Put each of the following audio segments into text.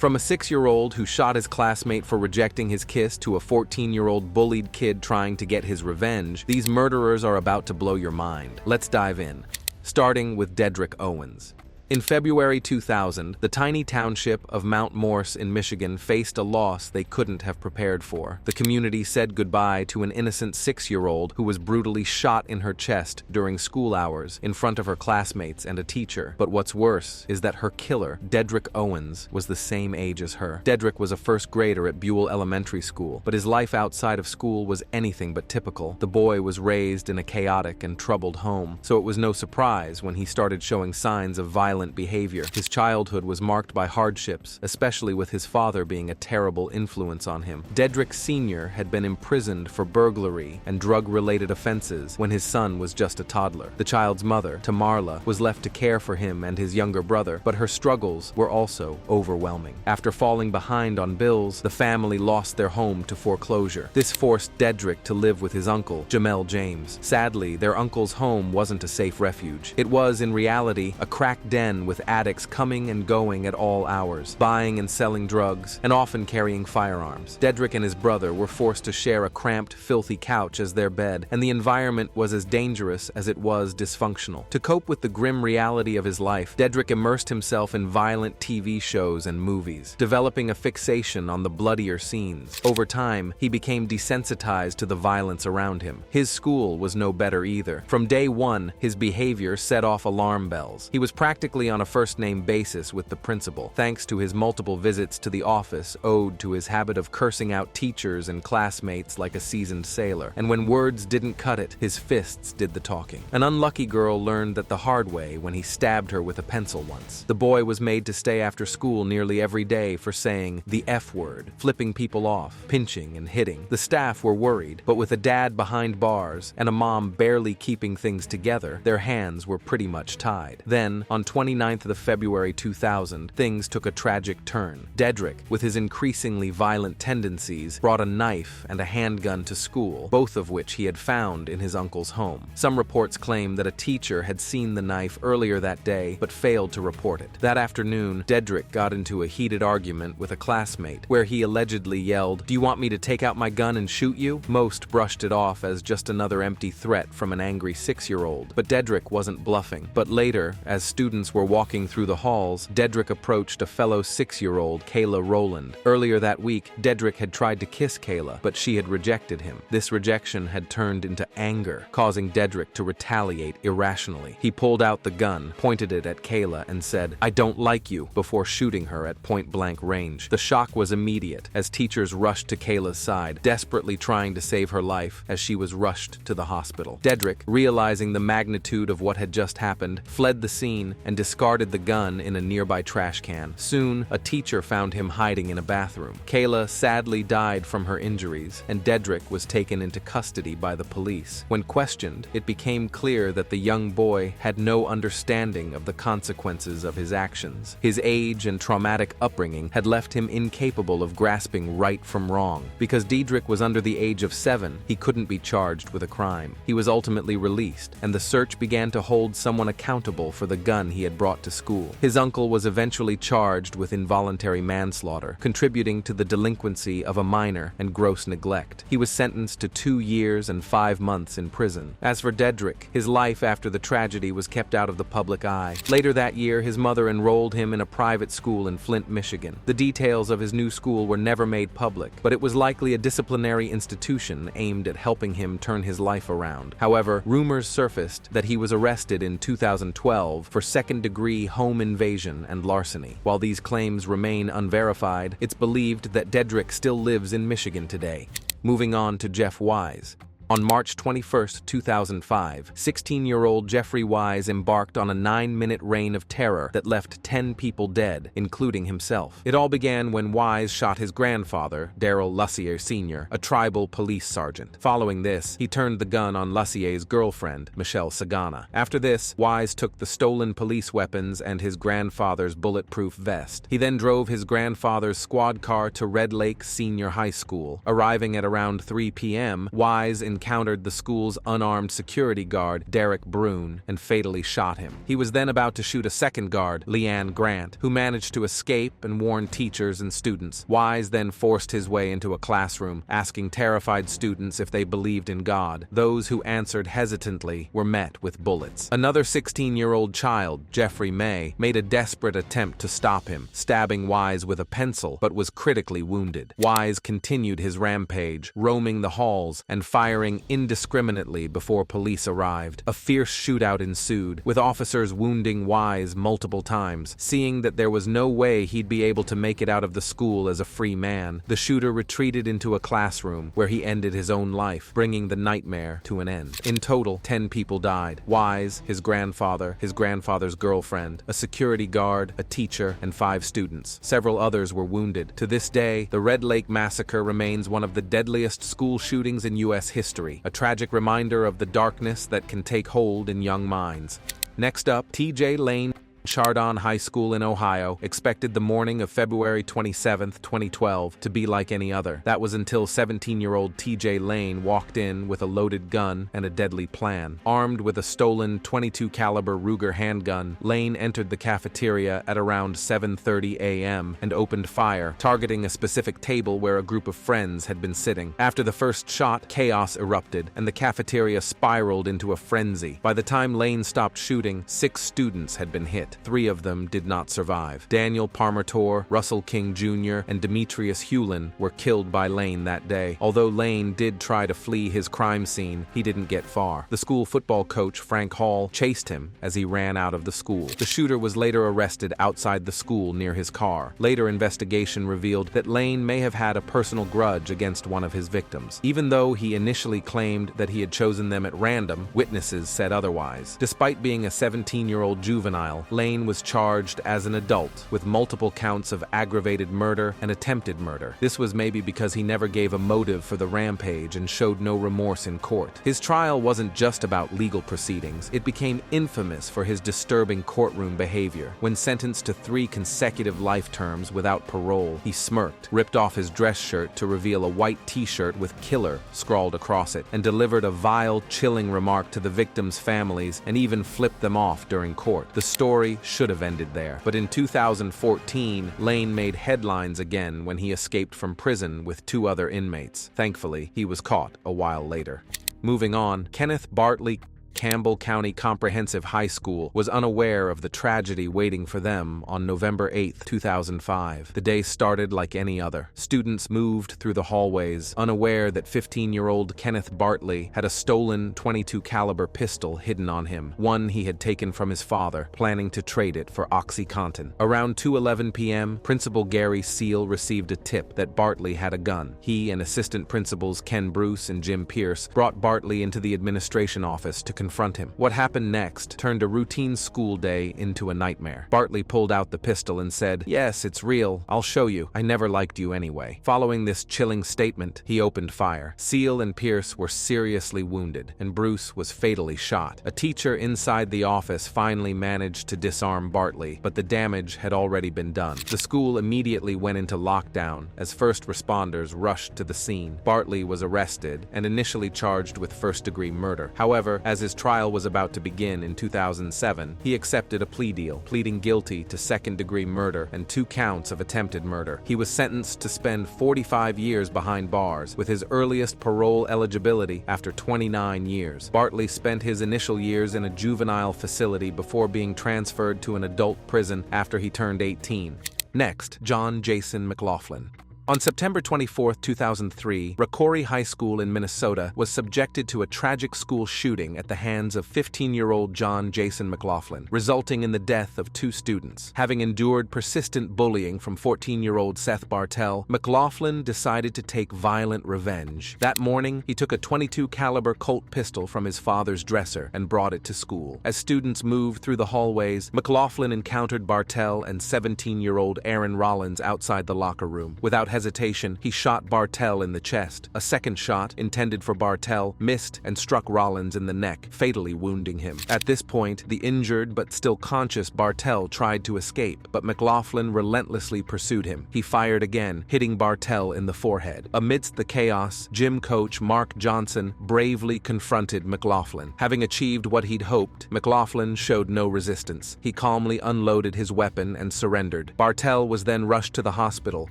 From a 6-year-old who shot his classmate for rejecting his kiss to a 14-year-old bullied kid trying to get his revenge, these murderers are about to blow your mind. Let's dive in. Starting with Dedrick Owens. In February 2000, the tiny township of Mount Morse in Michigan faced a loss they couldn't have prepared for. The community said goodbye to an innocent 6-year-old who was brutally shot in her chest during school hours in front of her classmates and a teacher. But what's worse is that her killer, Dedrick Owens, was the same age as her. Dedrick was a first grader at Buell Elementary School, but his life outside of school was anything but typical. The boy was raised in a chaotic and troubled home, so it was no surprise when he started showing signs of violent behavior. His childhood was marked by hardships, especially with his father being a terrible influence on him. Dedrick Sr. had been imprisoned for burglary and drug-related offenses when his son was just a toddler. The child's mother, Tamarla, was left to care for him and his younger brother, but her struggles were also overwhelming. After falling behind on bills, the family lost their home to foreclosure. This forced Dedrick to live with his uncle, Jamel James. Sadly, their uncle's home wasn't a safe refuge. It was, in reality, a crack den with addicts coming and going at all hours, buying and selling drugs, and often carrying firearms. Dedrick and his brother were forced to share a cramped, filthy couch as their bed, and the environment was as dangerous as it was dysfunctional. To cope with the grim reality of his life, Dedrick immersed himself in violent TV shows and movies, developing a fixation on the bloodier scenes. Over time, he became desensitized to the violence around him. His school was no better either. From day one, his behavior set off alarm bells. He was practically on a first-name basis with the principal, thanks to his multiple visits to the office owed to his habit of cursing out teachers and classmates like a seasoned sailor. And when words didn't cut it, his fists did the talking. An unlucky girl learned that the hard way when he stabbed her with a pencil once. The boy was made to stay after school nearly every day for saying the F word, flipping people off, pinching and hitting. The staff were worried, but with a dad behind bars and a mom barely keeping things together, their hands were pretty much tied. Then, on 29th of February 2000, things took a tragic turn. Dedrick, with his increasingly violent tendencies, brought a knife and a handgun to school, both of which he had found in his uncle's home. Some reports claim that a teacher had seen the knife earlier that day but failed to report it. That afternoon, Dedrick got into a heated argument with a classmate, where he allegedly yelled, "Do you want me to take out my gun and shoot you?" Most brushed it off as just another empty threat from an angry 6-year-old, but Dedrick wasn't bluffing. But later, as students were walking through the halls, Dedrick approached a fellow 6-year-old, Kayla Rowland. Earlier that week, Dedrick had tried to kiss Kayla, but she had rejected him. This rejection had turned into anger, causing Dedrick to retaliate irrationally. He pulled out the gun, pointed it at Kayla, and said, "I don't like you," before shooting her at point-blank range. The shock was immediate, as teachers rushed to Kayla's side, desperately trying to save her life as she was rushed to the hospital. Dedrick, realizing the magnitude of what had just happened, fled the scene and discarded the gun in a nearby trash can. Soon, a teacher found him hiding in a bathroom. Kayla sadly died from her injuries, and Dedrick was taken into custody by the police. When questioned, it became clear that the young boy had no understanding of the consequences of his actions. His age and traumatic upbringing had left him incapable of grasping right from wrong. Because Dedrick was under the age of 7, he couldn't be charged with a crime. He was ultimately released, and the search began to hold someone accountable for the gun he had brought to school. His uncle was eventually charged with involuntary manslaughter, contributing to the delinquency of a minor and gross neglect. He was sentenced to 2 years and 5 months in prison. As for Dedrick, his life after the tragedy was kept out of the public eye. Later that year, his mother enrolled him in a private school in Flint, Michigan. The details of his new school were never made public, but it was likely a disciplinary institution aimed at helping him turn his life around. However, rumors surfaced that he was arrested in 2012 for second-degree home invasion and larceny. While these claims remain unverified, it's believed that Dedrick still lives in Michigan today. Moving on to Jeff Wise. On March 21, 2005, 16-year-old Jeffrey Wise embarked on a 9-minute reign of terror that left 10 people dead, including himself. It all began when Wise shot his grandfather, Darrell Lussier Sr., a tribal police sergeant. Following this, he turned the gun on Lussier's girlfriend, Michelle Sagana. After this, Wise took the stolen police weapons and his grandfather's bulletproof vest. He then drove his grandfather's squad car to Red Lake Senior High School. Arriving at around 3 p.m., Wise encountered the school's unarmed security guard, Derek Brune, and fatally shot him. He was then about to shoot a second guard, Leanne Grant, who managed to escape and warn teachers and students. Wise then forced his way into a classroom, asking terrified students if they believed in God. Those who answered hesitantly were met with bullets. Another 16-year-old child, Jeffrey May, made a desperate attempt to stop him, stabbing Wise with a pencil, but was critically wounded. Wise continued his rampage, roaming the halls and firing indiscriminately before police arrived. A fierce shootout ensued, with officers wounding Wise multiple times. Seeing that there was no way he'd be able to make it out of the school as a free man, the shooter retreated into a classroom where he ended his own life, bringing the nightmare to an end. In total, 10 people died. Wise, his grandfather, his grandfather's girlfriend, a security guard, a teacher, and 5 students. Several others were wounded. To this day, the Red Lake Massacre remains one of the deadliest school shootings in U.S. history, a tragic reminder of the darkness that can take hold in young minds. Next up, T.J. Lane, Chardon High School in Ohio, expected the morning of February 27, 2012, to be like any other. That was until 17-year-old T.J. Lane walked in with a loaded gun and a deadly plan. Armed with a stolen .22 caliber Ruger handgun, Lane entered the cafeteria at around 7:30 a.m. and opened fire, targeting a specific table where a group of friends had been sitting. After the first shot, chaos erupted, and the cafeteria spiraled into a frenzy. By the time Lane stopped shooting, 6 students had been hit. 3 of them did not survive. Daniel Parmertor, Russell King Jr., and Demetrius Hewlin were killed by Lane that day. Although Lane did try to flee his crime scene, he didn't get far. The school football coach, Frank Hall, chased him as he ran out of the school. The shooter was later arrested outside the school near his car. Later investigation revealed that Lane may have had a personal grudge against one of his victims. Even though he initially claimed that he had chosen them at random, witnesses said otherwise. Despite being a 17-year-old juvenile, Lane was charged as an adult with multiple counts of aggravated murder and attempted murder. This was maybe because he never gave a motive for the rampage and showed no remorse in court. His trial wasn't just about legal proceedings. It became infamous for his disturbing courtroom behavior. When sentenced to 3 consecutive life terms without parole, he smirked, ripped off his dress shirt to reveal a white t-shirt with "Killer" scrawled across it, and delivered a vile, chilling remark to the victims' families and even flipped them off during court. The story should have ended there, but in 2014, Lane made headlines again when he escaped from prison with 2 other inmates. Thankfully, he was caught a while later. Moving on, Kenneth Bartley, Campbell County Comprehensive High School, was unaware of the tragedy waiting for them on November 8, 2005. The day started like any other. Students moved through the hallways, unaware that 15-year-old Kenneth Bartley had a stolen .22 caliber pistol hidden on him, one he had taken from his father, planning to trade it for OxyContin. Around 2:11 p.m., Principal Gary Seal received a tip that Bartley had a gun. He and assistant principals Ken Bruce and Jim Pierce brought Bartley into the administration office to confront him. What happened next turned a routine school day into a nightmare. Bartley pulled out the pistol and said, "Yes, it's real. I'll show you. I never liked you anyway." Following this chilling statement, he opened fire. Seal and Pierce were seriously wounded, and Bruce was fatally shot. A teacher inside the office finally managed to disarm Bartley, but the damage had already been done. The school immediately went into lockdown as first responders rushed to the scene. Bartley was arrested and initially charged with first-degree murder. However, as his trial was about to begin in 2007, he accepted a plea deal, pleading guilty to second-degree murder and 2 counts of attempted murder. He was sentenced to spend 45 years behind bars, with his earliest parole eligibility after 29 years. Bartley spent his initial years in a juvenile facility before being transferred to an adult prison after he turned 18. Next, John Jason McLaughlin. On September 24, 2003, Rocori High School in Minnesota was subjected to a tragic school shooting at the hands of 15-year-old John Jason McLaughlin, resulting in the death of 2 students. Having endured persistent bullying from 14-year-old Seth Bartell, McLaughlin decided to take violent revenge. That morning, he took a .22 caliber Colt pistol from his father's dresser and brought it to school. As students moved through the hallways, McLaughlin encountered Bartell and 17-year-old Aaron Rollins outside the locker room. Without hesitation, he shot Bartel in the chest. A second shot, intended for Bartel, missed and struck Rollins in the neck, fatally wounding him. At this point, the injured but still conscious Bartel tried to escape, but McLaughlin relentlessly pursued him. He fired again, hitting Bartel in the forehead. Amidst the chaos, gym coach Mark Johnson bravely confronted McLaughlin. Having achieved what he'd hoped, McLaughlin showed no resistance. He calmly unloaded his weapon and surrendered. Bartel was then rushed to the hospital,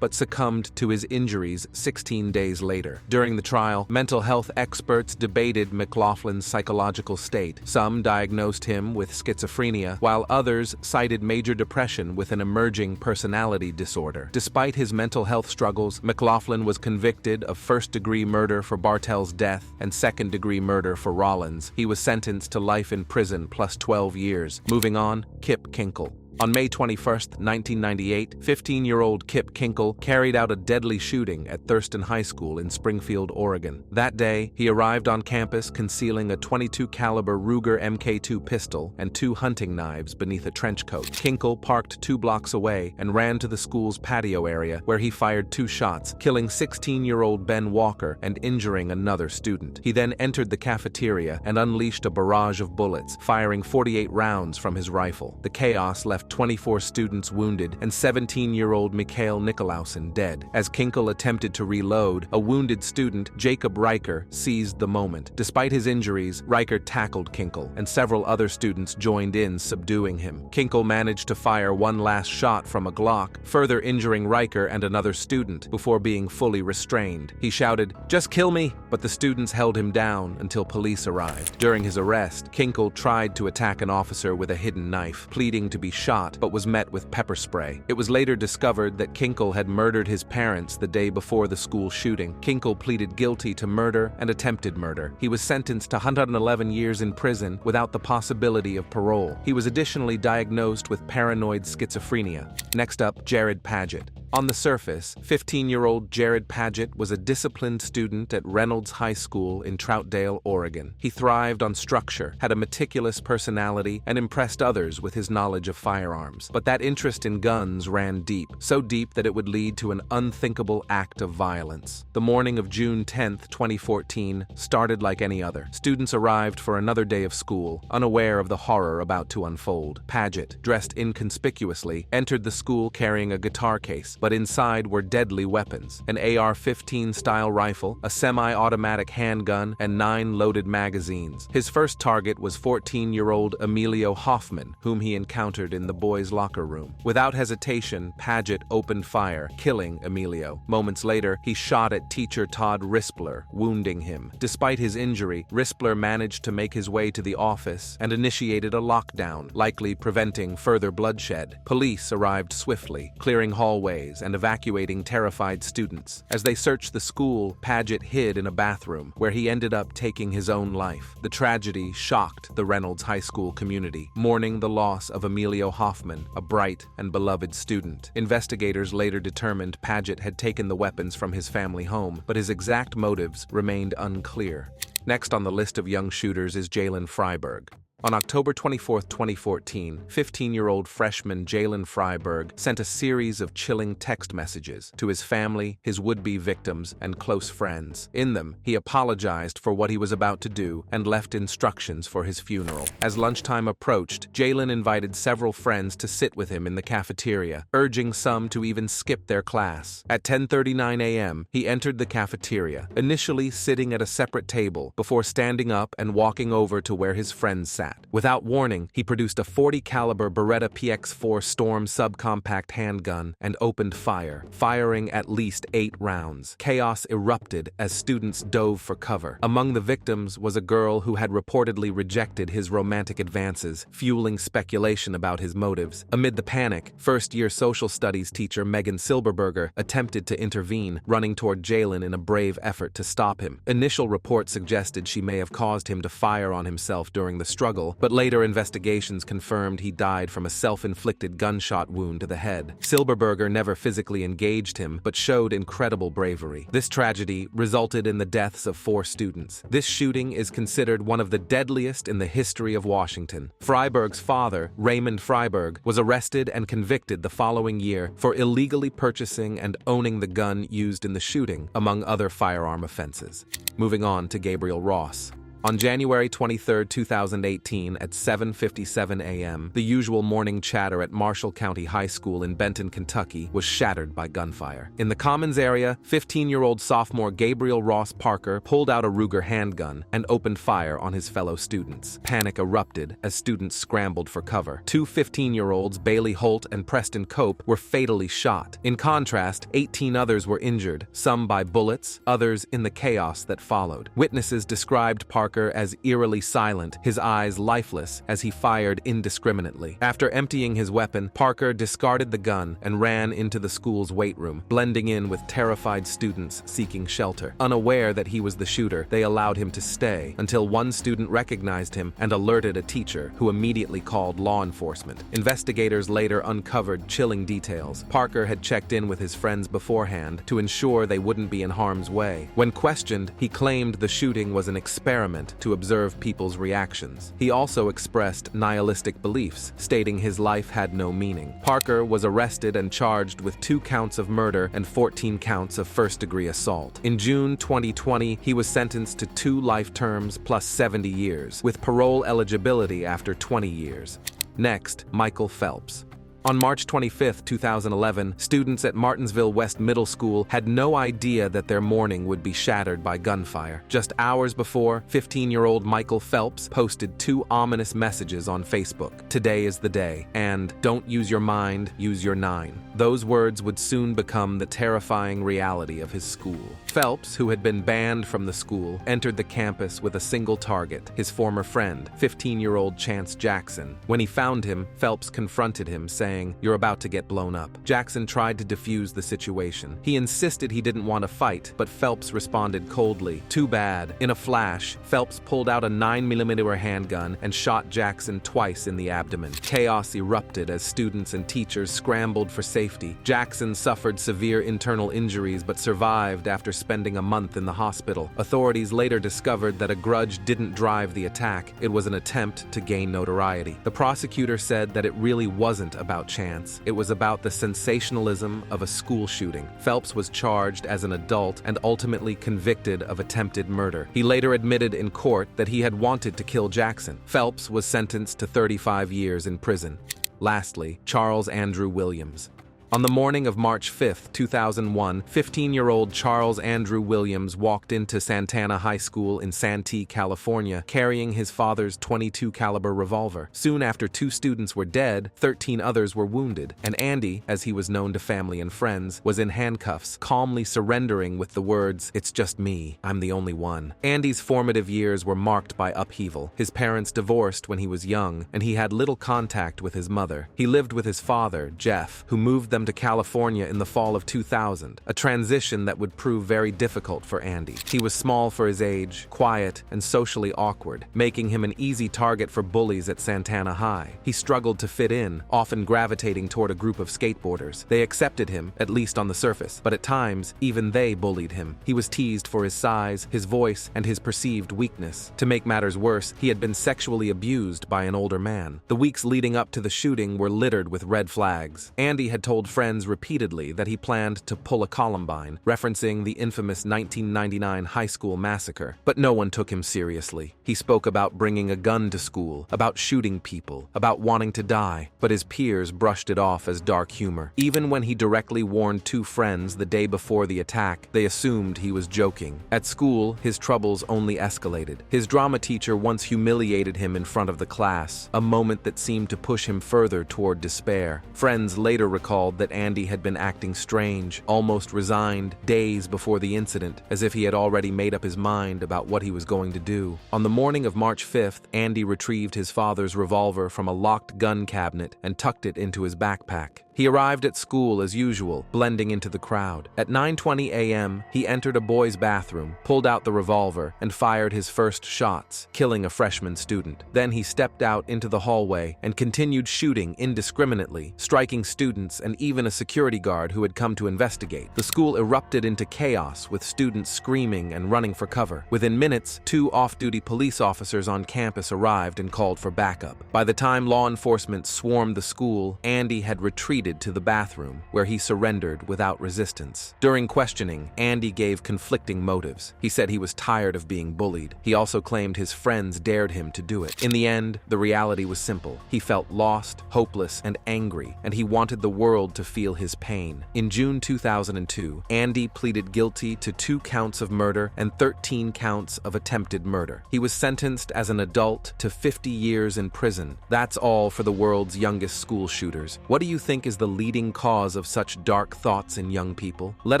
but succumbed to his injuries 16 days later. During the trial, mental health experts debated McLaughlin's psychological state. Some diagnosed him with schizophrenia, while others cited major depression with an emerging personality disorder. Despite his mental health struggles, McLaughlin was convicted of first-degree murder for Bartel's death and second-degree murder for Rollins. He was sentenced to life in prison plus 12 years. Moving on, Kip Kinkle. On May 21, 1998, 15-year-old Kip Kinkle carried out a deadly shooting at Thurston High School in Springfield, Oregon. That day, he arrived on campus concealing a .22 caliber Ruger Mk2 pistol and 2 hunting knives beneath a trench coat. Kinkle parked 2 blocks away and ran to the school's patio area, where he fired 2 shots, killing 16-year-old Ben Walker and injuring another student. He then entered the cafeteria and unleashed a barrage of bullets, firing 48 rounds from his rifle. The chaos left 24 students wounded and 17-year-old Mikhail Nikolausen dead. As Kinkle attempted to reload, a wounded student, Jacob Riker, seized the moment. Despite his injuries, Riker tackled Kinkle, and several other students joined in, subduing him. Kinkle managed to fire 1 last shot from a Glock, further injuring Riker and another student, before being fully restrained. He shouted, "Just kill me!" but the students held him down until police arrived. During his arrest, Kinkle tried to attack an officer with a hidden knife, pleading to be shot, but was met with pepper spray. It was later discovered that Kinkle had murdered his parents the day before the school shooting. Kinkle pleaded guilty to murder and attempted murder. He was sentenced to 111 years in prison without the possibility of parole. He was additionally diagnosed with paranoid schizophrenia. Next up, Jared Padgett. On the surface, 15-year-old Jared Padgett was a disciplined student at Reynolds High School in Troutdale, Oregon. He thrived on structure, had a meticulous personality, and impressed others with his knowledge of firearms. But that interest in guns ran deep, so deep that it would lead to an unthinkable act of violence. The morning of June 10, 2014, started like any other. Students arrived for another day of school, unaware of the horror about to unfold. Padgett, dressed inconspicuously, entered the school carrying a guitar case, but inside were deadly weapons: an AR-15 style rifle, a semi-automatic handgun, and 9 loaded magazines. His first target was 14-year-old Emilio Hoffman, whom he encountered in the boys' locker room. Without hesitation, Padgett opened fire, killing Emilio. Moments later, he shot at teacher Todd Rispler, wounding him. Despite his injury, Rispler managed to make his way to the office and initiated a lockdown, likely preventing further bloodshed. Police arrived swiftly, clearing hallways and evacuating terrified students. As they searched the school, Padgett hid in a bathroom, where he ended up taking his own life. The tragedy shocked the Reynolds High School community, mourning the loss of Emilio Hoffman, a bright and beloved student. Investigators later determined Padgett had taken the weapons from his family home, but his exact motives remained unclear. Next on the list of young shooters is Jalen Freiberg. On October 24, 2014, 15-year-old freshman Jalen Freiberg sent a series of chilling text messages to his family, his would-be victims, and close friends. In them, he apologized for what he was about to do and left instructions for his funeral. As lunchtime approached, Jalen invited several friends to sit with him in the cafeteria, urging some to even skip their class. At 10:39 a.m., he entered the cafeteria, initially sitting at a separate table, before standing up and walking over to where his friends sat. Without warning, he produced a .40 caliber Beretta PX-4 Storm subcompact handgun and opened fire, firing at least 8 rounds. Chaos erupted as students dove for cover. Among the victims was a girl who had reportedly rejected his romantic advances, fueling speculation about his motives. Amid the panic, first-year social studies teacher Megan Silberberger attempted to intervene, running toward Jalen in a brave effort to stop him. Initial reports suggested she may have caused him to fire on himself during the struggle, struggle, but later investigations confirmed he died from a self-inflicted gunshot wound to the head. Silberberger never physically engaged him, but showed incredible bravery. This tragedy resulted in the deaths of 4 students. This shooting is considered one of the deadliest in the history of Washington. Freiberg's father, Raymond Freiberg, was arrested and convicted the following year for illegally purchasing and owning the gun used in the shooting, among other firearm offenses. Moving on to Gabriel Ross. On January 23, 2018, at 7:57 a.m., the usual morning chatter at Marshall County High School in Benton, Kentucky, was shattered by gunfire. In the Commons area, 15-year-old sophomore Gabriel Ross Parker pulled out a Ruger handgun and opened fire on his fellow students. Panic erupted as students scrambled for cover. 2 15-year-olds, Bailey Holt and Preston Cope, were fatally shot. In contrast, 18 others were injured, some by bullets, others in the chaos that followed. Witnesses described Parker as eerily silent, his eyes lifeless, as he fired indiscriminately. After emptying his weapon, Parker discarded the gun and ran into the school's weight room, blending in with terrified students seeking shelter. Unaware that he was the shooter, they allowed him to stay until one student recognized him and alerted a teacher, who immediately called law enforcement. Investigators later uncovered chilling details. Parker had checked in with his friends beforehand to ensure they wouldn't be in harm's way. When questioned, he claimed the shooting was an experiment to observe people's reactions. He also expressed nihilistic beliefs, stating his life had no meaning. Parker was arrested and charged with 2 counts of murder and 14 counts of first-degree assault. In June 2020, he was sentenced to 2 life terms plus 70 years, with parole eligibility after 20 years. Next, Michael Phelps. On March 25, 2011, students at Martinsville West Middle School had no idea that their morning would be shattered by gunfire. Just hours before, 15-year-old Michael Phelps posted 2 ominous messages on Facebook: "Today is the day," and "Don't use your mind, use your 9." Those words would soon become the terrifying reality of his school. Phelps, who had been banned from the school, entered the campus with a single target: his former friend, 15-year-old Chance Jackson. When he found him, Phelps confronted him, saying, "You're about to get blown up." Jackson tried to defuse the situation. He insisted he didn't want to fight, but Phelps responded coldly. Too bad. In a flash, Phelps pulled out a 9mm handgun and shot Jackson twice in the abdomen. Chaos erupted as students and teachers scrambled for safety. Jackson suffered severe internal injuries but survived after spending a month in the hospital. Authorities later discovered that a grudge didn't drive the attack. It was an attempt to gain notoriety. The prosecutor said that it really wasn't about chance. It was about the sensationalism of a school shooting. Phelps was charged as an adult and ultimately convicted of attempted murder. He later admitted in court that he had wanted to kill Jackson. Phelps was sentenced to 35 years in prison. Lastly, Charles Andrew Williams. On the morning of March 5, 2001, 15-year-old Charles Andrew Williams walked into Santana High School in Santee, California, carrying his father's .22 caliber revolver. Soon after 2 students were dead, 13 others were wounded, and Andy, as he was known to family and friends, was in handcuffs, calmly surrendering with the words, "It's just me. I'm the only one." Andy's formative years were marked by upheaval. His parents divorced when he was young, and he had little contact with his mother. He lived with his father, Jeff, who moved them to California in the fall of 2000, a transition that would prove very difficult for Andy. He was small for his age, quiet, and socially awkward, making him an easy target for bullies at Santana High. He struggled to fit in, often gravitating toward a group of skateboarders. They accepted him, at least on the surface, but at times, even they bullied him. He was teased for his size, his voice, and his perceived weakness. To make matters worse, he had been sexually abused by an older man. The weeks leading up to the shooting were littered with red flags. Andy had told friends repeatedly that he planned to pull a Columbine, referencing the infamous 1999 high school massacre. But no one took him seriously. He spoke about bringing a gun to school, about shooting people, about wanting to die, but his peers brushed it off as dark humor. Even when he directly warned 2 friends the day before the attack, they assumed he was joking. At school, his troubles only escalated. His drama teacher once humiliated him in front of the class, a moment that seemed to push him further toward despair. Friends later recalled that Andy had been acting strange, almost resigned, days before the incident, as if he had already made up his mind about what he was going to do. On the morning of March 5th, Andy retrieved his father's revolver from a locked gun cabinet and tucked it into his backpack. He arrived at school as usual, blending into the crowd. At 9:20 a.m., he entered a boys' bathroom, pulled out the revolver, and fired his first shots, killing a freshman student. Then he stepped out into the hallway and continued shooting indiscriminately, striking students and even a security guard who had come to investigate. The school erupted into chaos, with students screaming and running for cover. Within minutes, 2 off-duty police officers on campus arrived and called for backup. By the time law enforcement swarmed the school, Andy had retreated to the bathroom, where he surrendered without resistance. During questioning, Andy gave conflicting motives. He said he was tired of being bullied. He also claimed his friends dared him to do it. In the end, the reality was simple. He felt lost, hopeless, and angry, and he wanted the world to feel his pain. In June 2002, Andy pleaded guilty to 2 counts of murder and 13 counts of attempted murder. He was sentenced as an adult to 50 years in prison. That's all for the world's youngest school shooters. What do you think is the leading cause of such dark thoughts in young people? Let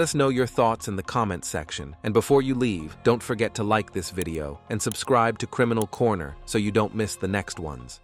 us know your thoughts in the comment section. And before you leave, don't forget to like this video and subscribe to Criminal Corner so you don't miss the next ones.